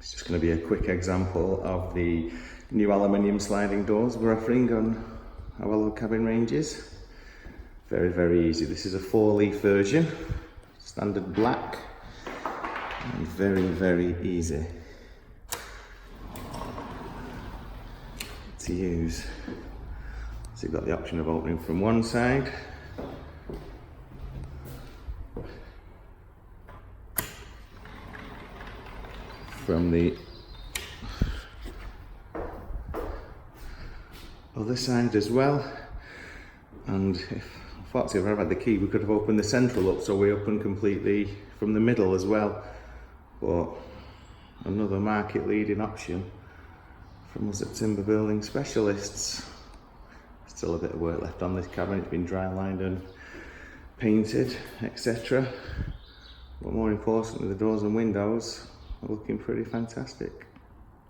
It's just going to be a quick example of the new aluminium sliding doors we're offering on our log cabin ranges. Very, very easy. This is a 4-leaf version, standard black, and very, very easy to use. So you've got the option of opening from one side, from the other side as well, and if unfortunately if I had the key we could have opened the central up so we open completely from the middle as well, but another market leading option from us at Timber Building Specialists. Still a bit of work left on this cabin, it's been dry lined and painted, etc. But more importantly, the doors and windows are looking pretty fantastic.